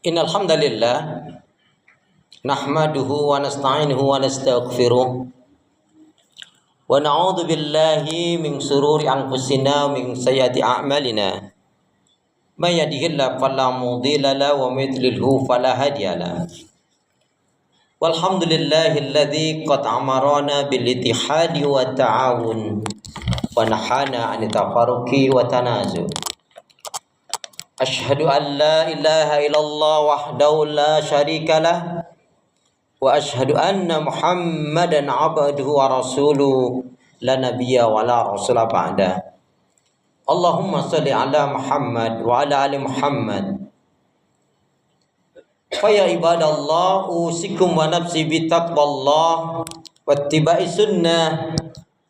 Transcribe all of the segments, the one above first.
Innal hamdalillah nahmaduhu wa nasta'inuhu wa nastaghfiruh wa na'udzu billahi min shururi anfusina wa min sayyiati a'malina. May yahdihillahu fala mudilla lahu wa may yudlilhu fala hadiya lahu. Walhamdulillahilladzi qad amarana bil ittihadi wa ta'awun wa nahana 'anil tafarruqi wa tanazu'. Asyhadu an la ilaha illallah wahdahu la syarika lah wa asyhadu anna Muhammadan abduhu wa rasuluhu la nabiyya wa la rasula ba'da. Allahumma shalli ala Muhammad wa ala ali Muhammad. Fa ya ibadallah usikum wa nafsi bi taqwallah wattiba'i sunnah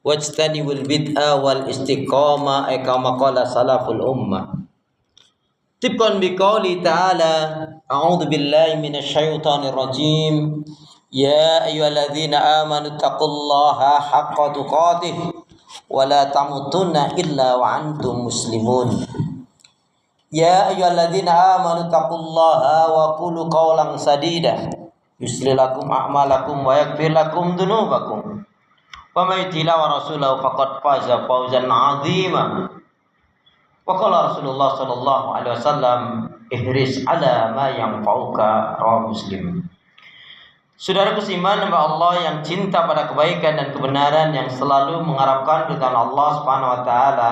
wajtanibul bid'ah wal istiqamah kama qala salaful ummah. Tibqan biqauli ta'ala a'udzu billahi minasyaitonir rajim ya ayyuhalladzina amanu taqullaha haqqa tuqatih wa la tamutunna illa wa antum muslimun. Ya ayyuhalladzina amanu taqullaha wa qulu qawlan sadida yuslih lakum a'malakum wa yaghfir lakum dzunubakum wa may yuti' wa rasulahu faqad faza fawzan 'azima. Wa qala Rasulullah sallallahu alaihi wasallam ihris ala ma yanfa'uka, rawahu Muslim. Saudaraku seiman hamba Allah yang cinta pada kebaikan dan kebenaran, yang selalu mengharapkan ridhaan Allah Subhanahu wa taala,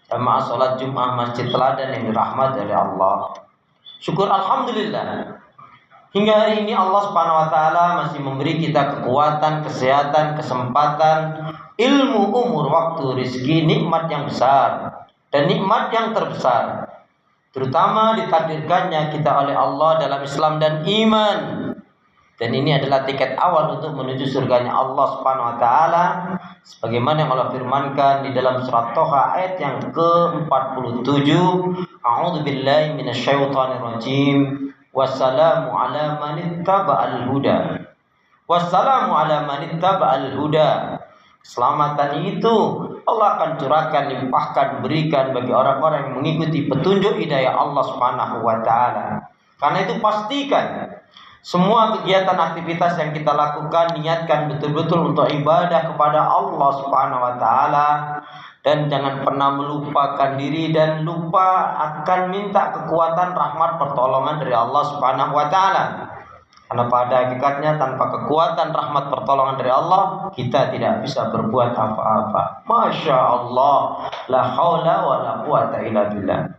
jamaah salat Jumat Masjid Teladan yang dirahmati oleh Allah. Syukur alhamdulillah. Hingga hari ini Allah Subhanahu wa taala masih memberi kita kekuatan, kesehatan, kesempatan, ilmu, umur, waktu, rezeki, nikmat yang besar. Dan nikmat yang terbesar, terutama ditakdirkannya kita oleh Allah dalam Islam dan iman. Dan ini adalah tiket awal untuk menuju surganya Allah Subhanahu wa taala, sebagaimana yang Allah firmankan di dalam surat Toha ayat yang ke-47, A'udzu billahi minasyaitonir rajim. Wassalamu ala man ittaba'al huda. Wassalamu ala man ittaba'al huda. Keselamatan itu Allah akan curahkan, limpahkan, berikan bagi orang-orang yang mengikuti petunjuk hidayah Allah Subhanahu wa taala. Karena itu pastikan semua kegiatan aktivitas yang kita lakukan niatkan betul-betul untuk ibadah kepada Allah Subhanahu wa taala, dan jangan pernah melupakan diri dan lupa akan minta kekuatan, rahmat, pertolongan dari Allah Subhanahu wa taala. Karena pada hakikatnya tanpa kekuatan, rahmat, pertolongan dari Allah, kita tidak bisa berbuat apa-apa. Masya Allah, la haula wa la quwata illa billah.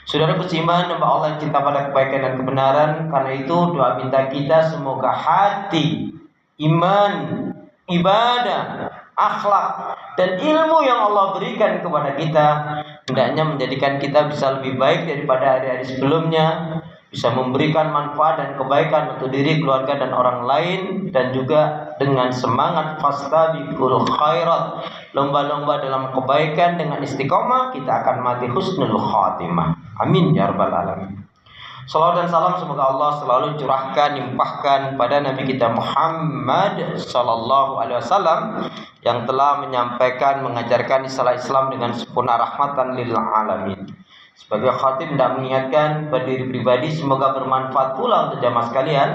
Saudara beriman, hamba Allah yang cinta pada kebaikan dan kebenaran, karena itu doa minta kita semoga hati, iman, ibadah, akhlak, dan ilmu yang Allah berikan kepada kita hendaknya menjadikan kita bisa lebih baik daripada hari-hari sebelumnya, bisa memberikan manfaat dan kebaikan untuk diri, keluarga, dan orang lain, dan juga dengan semangat fastabiqul khairat, lomba-lomba dalam kebaikan dengan istiqomah, kita akan mati husnul khatimah. Amin ya rabbal alamin. Salawat dan salam semoga Allah selalu curahkan, limpahkan pada Nabi kita Muhammad sallallahu alaihi wasallam yang telah menyampaikan, mengajarkan istilah Islam dengan sempurna, rahmatan lil alamin. Sebagai khatib hendak mengingatkan pada diri pribadi, semoga bermanfaat pula untuk jamaah sekalian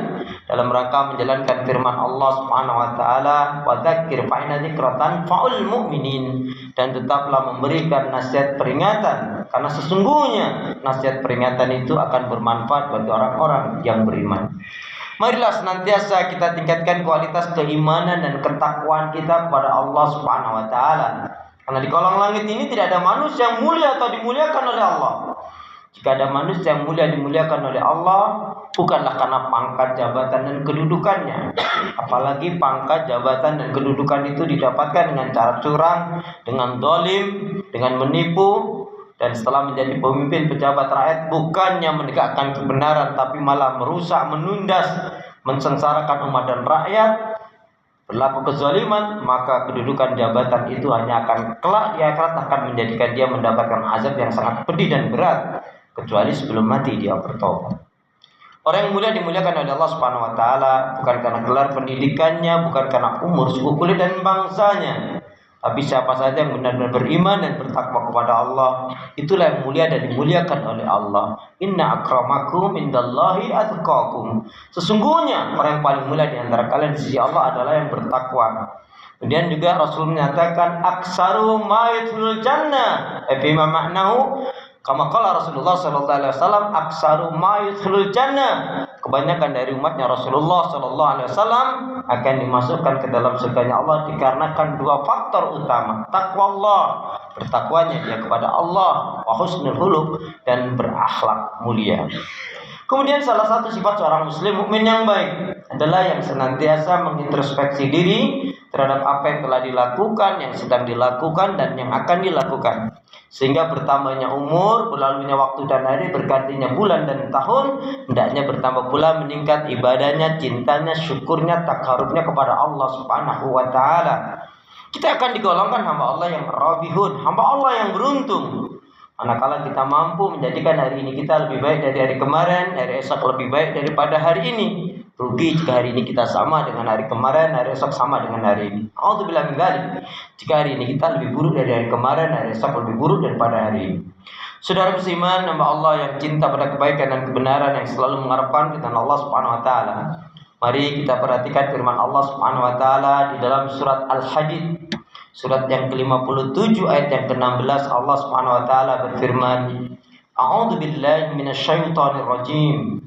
dalam rangka menjalankan firman Allah Subhanahu wa taala, wa dzakir fa inna dzikra tanfa'ul mu'minin, dan tetaplah memberikan nasihat peringatan karena sesungguhnya nasihat peringatan itu akan bermanfaat bagi orang-orang yang beriman. Marilah senantiasa kita tingkatkan kualitas keimanan dan ketakwaan kita kepada Allah Subhanahu wa taala. Karena di kolong langit ini tidak ada manusia yang mulia atau dimuliakan oleh Allah. Jika ada manusia yang mulia dimuliakan oleh Allah, bukanlah karena pangkat, jabatan, dan kedudukannya. Apalagi pangkat, jabatan, dan kedudukan itu didapatkan dengan cara curang, dengan zalim, dengan menipu, dan setelah menjadi pemimpin pejabat rakyat bukannya menegakkan kebenaran, tapi malah merusak, menundas, mensengsarakan umat dan rakyat, berlaku kezaliman, maka kedudukan jabatan itu hanya akan kelak di akhirat akan menjadikan dia mendapatkan azab yang sangat pedih dan berat, kecuali sebelum mati dia bertobat. Orang yang mulia dimuliakan oleh Allah Subhanahu wa taala bukan karena gelar pendidikannya, bukan karena umur, suku, kulit, dan bangsanya. Tapi siapa saja yang benar-benar beriman dan bertakwa kepada Allah, itulah yang mulia dan dimuliakan oleh Allah. Inna akramakum indallahi atqakum. Sesungguhnya orang yang paling mulia di antara kalian di sisi Allah adalah yang bertakwa. Kemudian juga Rasul menyatakan aksaru ma yadkhulul jannah. Bima maknahu kama qala Rasulullah sallallahu alaihi wasallam aksaru ma yadkhulul jannah. Kebanyakan dari umatnya Rasulullah sallallahu alaihi wasallam akan dimasukkan ke dalam surganya Allah dikarenakan dua faktor utama. Takwa Allah, bertakwanya dia kepada Allah, wa husnul khuluq, dan berakhlak mulia. Kemudian salah satu sifat seorang muslim mukmin yang baik adalah yang senantiasa mengintrospeksi diri terhadap apa yang telah dilakukan, yang sedang dilakukan, dan yang akan dilakukan. Sehingga bertambahnya umur, berlalunya waktu dan hari, bergantinya bulan dan tahun, hendaknya bertambah pula meningkat ibadahnya, cintanya, syukurnya, takarubnya kepada Allah Subhanahu wa ta'ala. Kita akan digolongkan hamba Allah yang rabihun, hamba Allah yang beruntung. Manakala kita mampu menjadikan hari ini kita lebih baik dari hari kemarin, hari esok lebih baik daripada hari ini. Rugi jika hari ini kita sama dengan hari kemarin, hari esok sama dengan hari ini. A'udzubillahi min dzalik. Jika hari ini kita lebih buruk dari hari kemarin, hari esok lebih buruk daripada hari ini. Saudara beriman, hamba Allah yang cinta pada kebaikan dan kebenaran, yang selalu mengharapkan ridha Allah Subhanahu wa taala. Mari kita perhatikan firman Allah Subhanahu wa taala di dalam surat Al-Hadid. Surat yang ke-57 ayat yang ke-16, Allah Subhanahu wa taala berfirman, A'udzu billahi minasyaitonir rajim.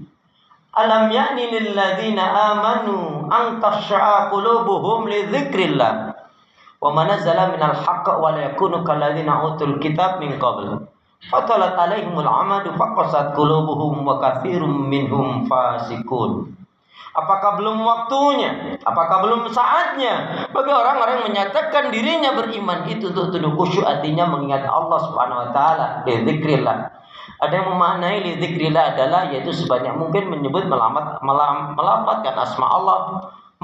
Alam ya'ni lil ladzina amanu an takhsha'a qulubuhum li dzikrillah wa ma nazzala minal haqq wa la yakunu kal ladzina utul kitab min qabl. Fatalat 'alaihimul 'amadu faqasat qulubuhum wa katsirum minhum fasikun. Apakah belum waktunya? Apakah belum saatnya bagi orang-orang yang menyatakan dirinya beriman itu untuk tunduk khusyuk, artinya mengingat Allah Subhanahu wa taala, dzikrillah. Ada yang memaknai dzikrillah adalah yaitu sebanyak mungkin menyebut melafadzkan asma Allah.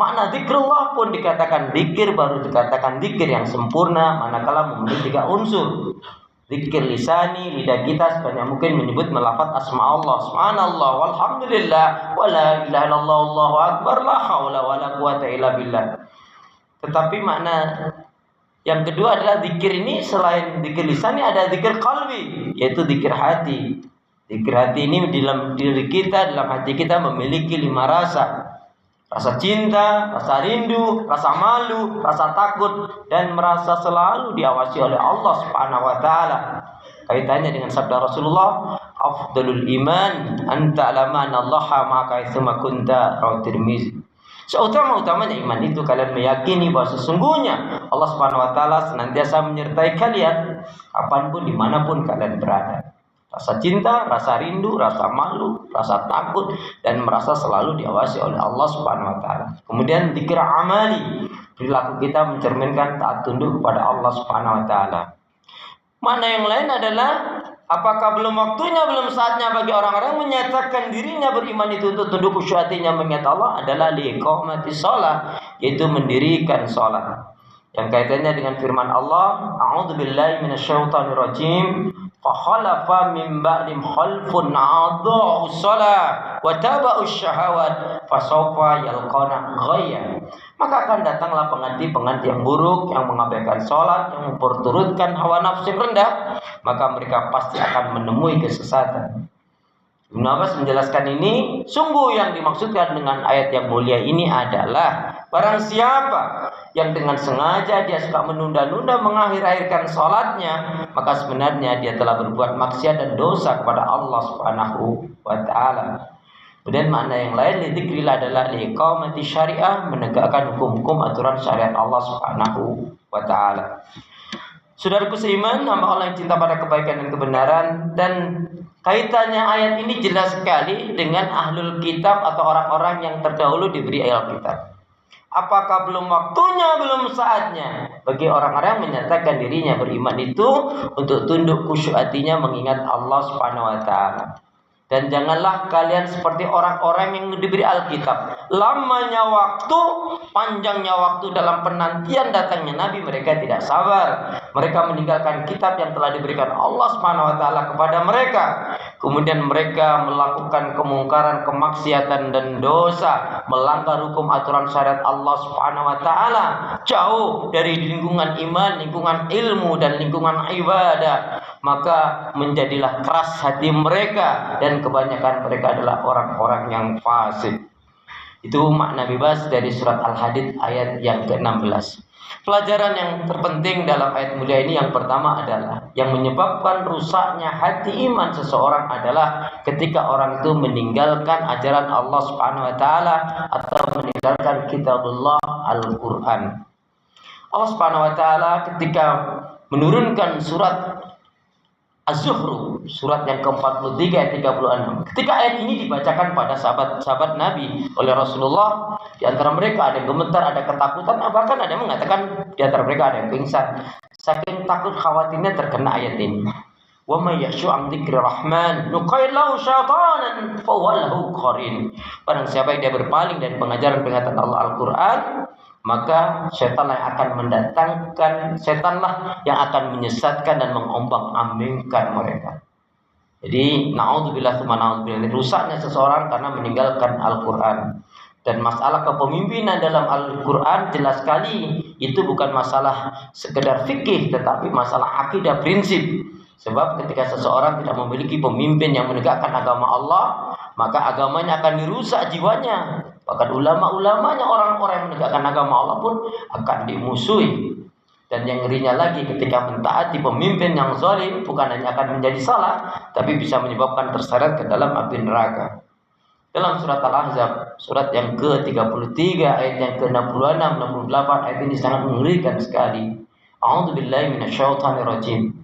Makna zikrullah pun dikatakan zikir, baru dikatakan zikir yang sempurna manakala memenuhi 3 unsur. Zikir lisani, lidah kita sebanyak mungkin menyebut melafaz asma Allah. Subhanallah, walhamdulillah, wa la ilaha illallah, Allahu akbar, la haula wa la quwata illa billah. Tetapi makna yang kedua adalah zikir ini selain zikir lisani ada zikir qalbi, yaitu zikir hati. Zikir hati ini di dalam diri kita, dalam hati kita memiliki 5 rasa. Rasa cinta, rasa rindu, rasa malu, rasa takut, dan merasa selalu diawasi oleh Allah Subhanahu wa taala. Kaitannya dengan sabda Rasulullah, afdalul iman anta ta'lama annallaha ma'aka aitsuma kunta, rawahu Tirmizi. Seutama-utamanya iman itu kalian meyakini bahwa sesungguhnya Allah Subhanahu wa taala senantiasa menyertai kalian kapanpun dimanapun kalian berada. Rasa cinta, rasa rindu, rasa malu, rasa takut, dan merasa selalu diawasi oleh Allah Subhanahu wa taala. Kemudian zikir amali, perilaku kita mencerminkan taat tunduk kepada Allah Subhanahu wa taala. Makna yang lain adalah apakah belum waktunya, belum saatnya bagi orang-orang menyatakan dirinya beriman itu untuk tunduk khusyuk, artinya mengingat Allah adalah liqamatis shalah, yaitu mendirikan salat. Yang kaitannya dengan firman Allah, A'udzu billahi minasyaitonir rajim. Fa khalafa min ba'dihim khalfun a'adha'u shalah wa taba'u syahawat fa sawfa yalqana ghayya. Maka akan datanglah pengganti-pengganti yang buruk, yang mengabaikan salat, yang memperturutkan hawa nafsu yang rendah, maka mereka pasti akan menemui kesesatan. Ibnu Abbas menjelaskan ini, sungguh yang dimaksudkan dengan ayat yang mulia ini adalah barang siapa yang dengan sengaja dia suka menunda-nunda mengakhir-akhirkan salatnya, maka sebenarnya dia telah berbuat maksiat dan dosa kepada Allah Subhanahu wa taala. Kemudian makna yang lain dzikrillah adalah liqamati syariah, menegakkan hukum-hukum aturan syariat Allah Subhanahu wa taala. Saudaraku seiman, hamba Allah yang cinta pada kebaikan dan kebenaran, dan kaitannya ayat ini jelas sekali dengan ahlul kitab atau orang-orang yang terdahulu diberi Alkitab. Apakah belum waktunya, belum saatnya bagi orang-orang yang menyatakan dirinya beriman itu untuk tunduk khusyuk, artinya mengingat Allah Subhanahu wa taala. Dan janganlah kalian seperti orang-orang yang diberi Alkitab. Lamanya waktu, panjangnya waktu dalam penantian datangnya Nabi, mereka tidak sabar. Mereka meninggalkan kitab yang telah diberikan Allah Subhanahu wa taala kepada mereka. kemudian mereka melakukan kemungkaran, kemaksiatan dan dosa, melanggar hukum aturan syariat Allah Subhanahu wa taala, jauh dari lingkungan iman, lingkungan ilmu dan lingkungan ibadah, maka menjadilah keras hati mereka dan kebanyakan mereka adalah orang-orang yang fasik. Itu makna bebas dari surat Al-Hadid ayat yang ke-16. Pelajaran yang terpenting dalam ayat mulia ini yang pertama adalah yang menyebabkan rusaknya hati iman seseorang adalah ketika orang itu meninggalkan ajaran Allah Subhanahu wa taala atau meninggalkan kitabullah Al-Qur'an. Allah Subhanahu wa taala ketika menurunkan surat Az-Zuhruf, surat yang ke-43 ayat 36. Ketika ayat ini dibacakan pada sahabat-sahabat Nabi oleh Rasulullah, di antara mereka ada yang gemetar, ada ketakutan, bahkan ada yang mengatakan di antara mereka ada yang pingsan. Saking takut khawatirnya terkena ayat ini. Wa may ya'shu 'an dzikri rahman nuqayyid lahu syaitanan fa huwa lahu qarin. Barang siapa yang dia berpaling dari pengajaran Allah Al-Qur'an, maka setanlah yang akan mendatangkan, setanlah yang akan menyesatkan dan mengombang-ambingkan mereka. Jadi naudzubillah tsumma naudzubillah, rusaknya seseorang karena meninggalkan Al-Qur'an. Dan masalah kepemimpinan dalam Al-Qur'an jelas sekali itu bukan masalah sekedar fikih, tetapi masalah akidah, prinsip. Sebab ketika seseorang tidak memiliki pemimpin yang menegakkan agama Allah, maka agamanya akan dirusak jiwanya. Bahkan ulama-ulamanya, orang-orang yang menegakkan agama Allah pun akan dimusuhi. Dan yang ngerinya lagi, ketika mentaati pemimpin yang zalim, bukan hanya akan menjadi salah, tapi bisa menyebabkan terseret ke dalam api neraka. Dalam surat Al-Ahzab, surat yang ke-33 ayat yang ke-66, 68, ayat ini sangat mengerikan sekali. A'udzubillahi minasyaitonirrajim.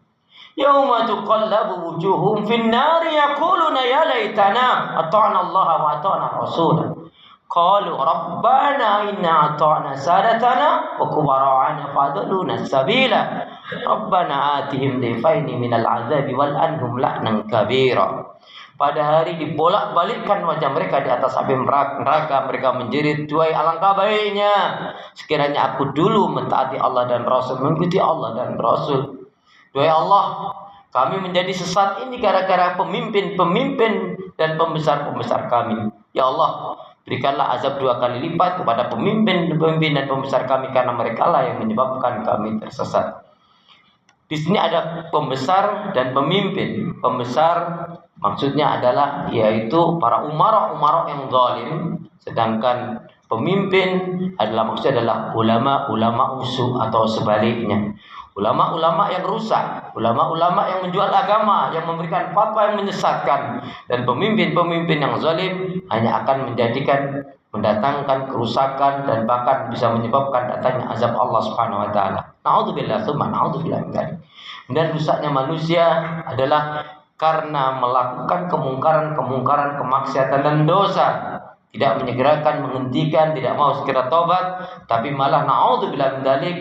Yauma tuqallabu wujuhum fin nari yaquluna ya laitana ata'na Allah wa ata'na rasulah. Qalu rabbana inna ata'na sadatana wa kubara'ana fadluna sabila. Rabbana atihim dhifaini minal azabi wal anhum la'nan kabira. Pada hari dibolak-balikkan wajah mereka di atas api neraka, mereka menjerit, "Duhai alangkah baiknya sekiranya aku dulu mentaati Allah dan Rasul, mengikuti Allah dan Rasul. Duhai Allah, kami menjadi sesat ini gara-gara pemimpin-pemimpin dan pembesar-pembesar kami. Ya Allah, berikanlah azab 2 kali lipat kepada pemimpin-pemimpin dan pembesar kami, karena mereka lah yang menyebabkan kami tersesat." Di sini ada pembesar dan pemimpin. Pembesar maksudnya adalah yaitu para umara yang zalim, sedangkan pemimpin maksudnya adalah ulama usu atau sebaliknya. Ulama-ulama yang rusak, ulama-ulama yang menjual agama, yang memberikan fatwa yang menyesatkan, dan pemimpin-pemimpin yang zalim hanya akan mendatangkan kerusakan dan bahkan bisa menyebabkan datangnya azab Allah Subhanahu wa taala. Naudzubillah tsumma naudzubillah min dzalik. Dan rusaknya manusia adalah karena melakukan kemungkaran, kemaksiatan dan dosa, tidak menyegerakan, menghentikan, tidak mau segera tobat, tapi malah naudzubillah min dzalik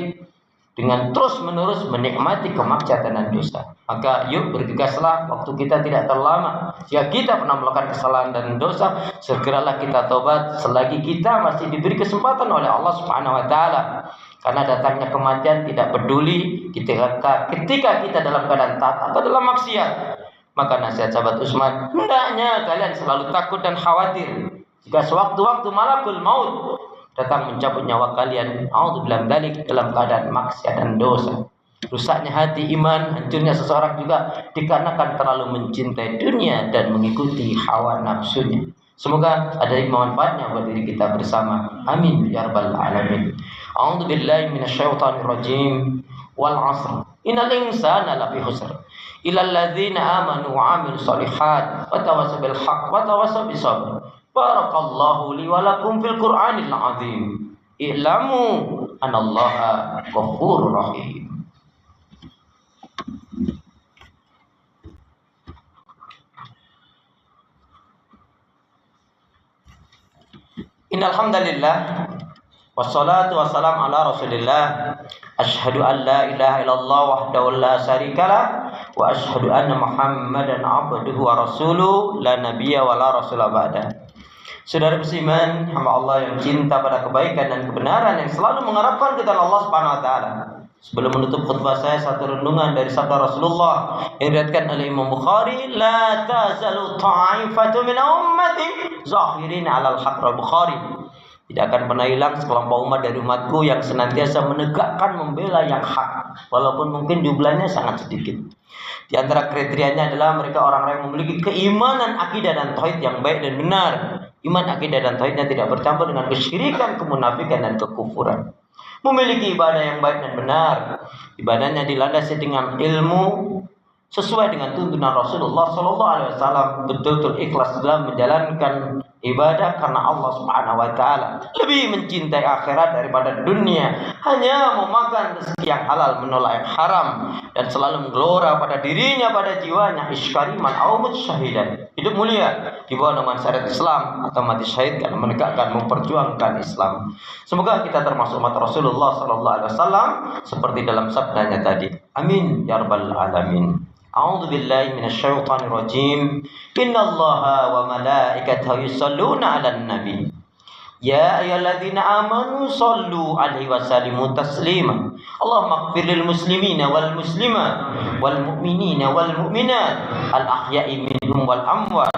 dengan terus-menerus menikmati kemaksiatan dan dosa. Maka yuk bergegaslah, waktu kita tidak terlama. Jika kita pernah melakukan kesalahan dan dosa, segeralah kita tobat selagi kita masih diberi kesempatan oleh Allah Subhanahu wa taala. Karena datangnya kematian tidak peduli ketika kita dalam keadaan taat atau dalam maksiat. Maka nasihat sahabat Utsman, hendaknya kalian selalu takut dan khawatir jika sewaktu-waktu malakul maut datang mencabut nyawa kalian, a'udzubillahi min dzalik, dalam keadaan maksiat dan dosa. Rusaknya hati iman, hancurnya seseorang juga dikarenakan terlalu mencintai dunia dan mengikuti hawa nafsunya. Semoga ada manfaatnya buat diri kita bersama. Amin ya rabbal alamin. A'udzubillahi minasyaitonir rajim. Wal 'asr. Innal insana lafi khusr. Illal ladzina amanu wa 'amilus shalihat wa tawassaw bil haqq wa tawassaw bis sabr. Barakallahu li wa lakum fil Qur'anil azim. I'lamu anallaha ghafurur rahim. Innal hamdalillah wassalatu wassalamu ala Rasulillah. Asyhadu an la ilaha illallah wahdahu la syarikalah wa asyhadu anna Muhammadan abduhu wa rasuluhu la nabiyya wa la rasula ba'da. Saudara beriman, hamba Allah yang cinta pada kebaikan dan kebenaran, yang selalu mengharapkan kepada Allah Subhanahu wa taala. Sebelum menutup khutbah saya, satu renungan dari sabda Rasulullah yang diriwayatkan oleh Imam Bukhari, la tazalu ta'ifatu min ummati zahirin 'alal haqq. Bukhari. Tidak akan pernah hilang sekelompok umat dari umatku yang senantiasa menegakkan membela yang hak, walaupun mungkin jumlahnya sangat sedikit. Di antara kriterianya adalah mereka orang-orang yang memiliki keimanan, akidah dan tauhid yang baik dan benar. Iman, akidah dan tauhidnya tidak bercampur dengan kesyirikan, kemunafikan dan kekufuran. Memiliki ibadah yang baik dan benar. Ibadahnya dilandasi dengan ilmu sesuai dengan tuntunan Rasulullah SAW, betul-betul ikhlas dalam menjalankan ibadah karena Allah Subhanahu wa taala. Lebih mencintai akhirat daripada dunia, hanya memakan rezeki yang halal, menolak yang haram, dan selalu menggelora pada dirinya, pada jiwanya, iskariman aumut syahidan, hidup mulia di bawah naungan syariat Islam atau mati syahid karena menegakkan, memperjuangkan Islam. Semoga kita termasuk umat Rasulullah SAW seperti dalam sabdanya tadi. Amin ya rabbal alamin. A'udzu billahi minasyaitonir rajim. Innallaha wa malaikatahu yusholluna 'alan nabi. Ya ayyuhalladzina amanu shallu 'alaihi wa sallimu taslima. Allahumma ighfir lil muslimina wal muslimat wal mu'minina wal mu'minat al ahya'i minhum wal amwat.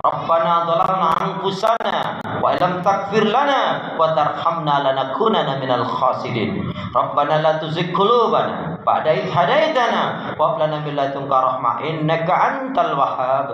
Rabbana dhalamna anfusana wa lam taghfir lana wa tarhamna lanakunanna minal khasirin. Rabbana la tuzigh qulubana ba'da idh hadaitana wa hab lana min ladunka rahmah innaka antal wahhab.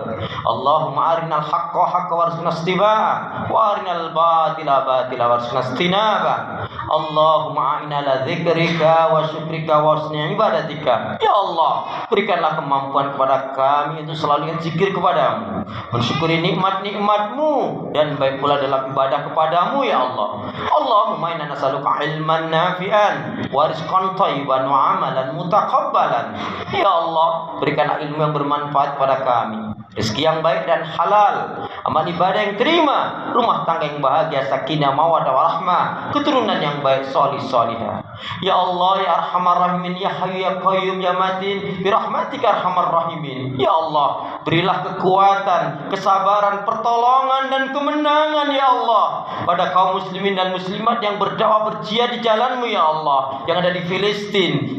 Allahumma arinal haqqo haqqan warzuqna ittiba'ah wa arinal batila batila warzuqna ijtinabah. Allahumma a'inna ala dzikrika wa syukrika wa husni ibadatika. Ya Allah, berikanlah kemampuan kepada kami untuk selalu ingat zikir kepadamu, mensyukuri nikmat-nikmatmu, dan baik pula dalam ibadah kepadamu ya Allah. Allahumma inna nas'aluka ilman nafi'an wa rizqan thayyiban wa amalan mutaqabbalan. Ya Allah, berikanlah ilmu yang bermanfaat pada kami, rezeki yang baik dan halal, amal ibadah yang terima, rumah tangga yang bahagia, sakinah mawaddah warahmah, keturunan yang baik, solih solihah. Ya Allah ya arhamar rahimin, ya hayyu ya qayyum ya matin, bi rahmatika arhamar rahimin. Ya Allah, berilah kekuatan, kesabaran, pertolongan dan kemenangan ya Allah pada kaum muslimin dan muslimat yang berdakwah berjihad di jalanmu ya Allah, yang ada di Filistin,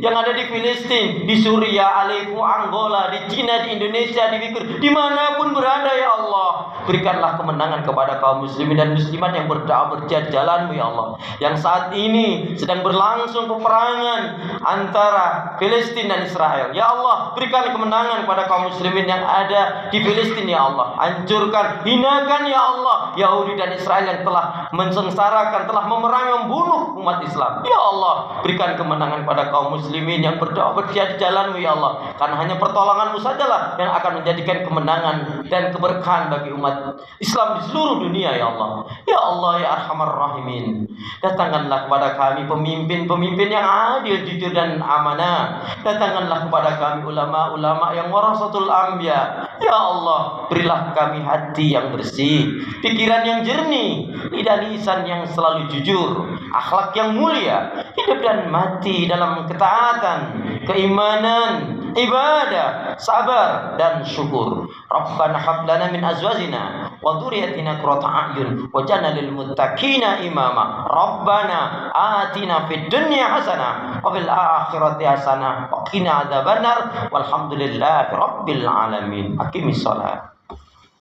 di Suriah, Aleppo, Angola, di Cina, di Indonesia, di Uyghur, dimanapun berada ya Allah. Berikanlah kemenangan kepada kaum muslimin dan muslimat yang berdakwah berjihad di jalanmu ya Allah, yang saat ini sedang berlangsung peperangan antara Filistin dan Israel. Ya Allah, berikan kemenangan kepada kaum muslimin yang ada di Filistin ya Allah. Hancurkan, hinakan ya Allah Yahudi dan Israel yang telah mensengsarakan, telah memerangi, membunuh umat Islam. Ya Allah, berikan kemenangan pada kaum muslimin yang berdoa berjihad di jalanmu ya Allah, karena hanya pertolonganmu sajalah yang akan menjadikan kemenangan dan keberkahan bagi umat Islam di seluruh dunia ya Allah. Ya Allah ya arhamar rahimin, datangkanlah kepada kami pemimpin-pemimpin yang adil, jujur dan amanah. Datangkanlah kepada kami ulama-ulama yang warasatul anbiya. Ya Allah, berilah kami hati yang bersih, pikiran yang jernih, lidah lisan yang selalu jujur, akhlak yang mulia, hidup dan mati dalam ketaatan, keimanan, ibadah, sabar dan syukur. Rabbana hab lana min azwajina wa dzurriyyatina qurrata a'yun waj'alna lil muttaqina imama. Rabbana atina fid dunya hasanah wa fil akhirati hasanah wa qina adzabannar. Walhamdulillahi rabbil alamin. Aqimis shalah.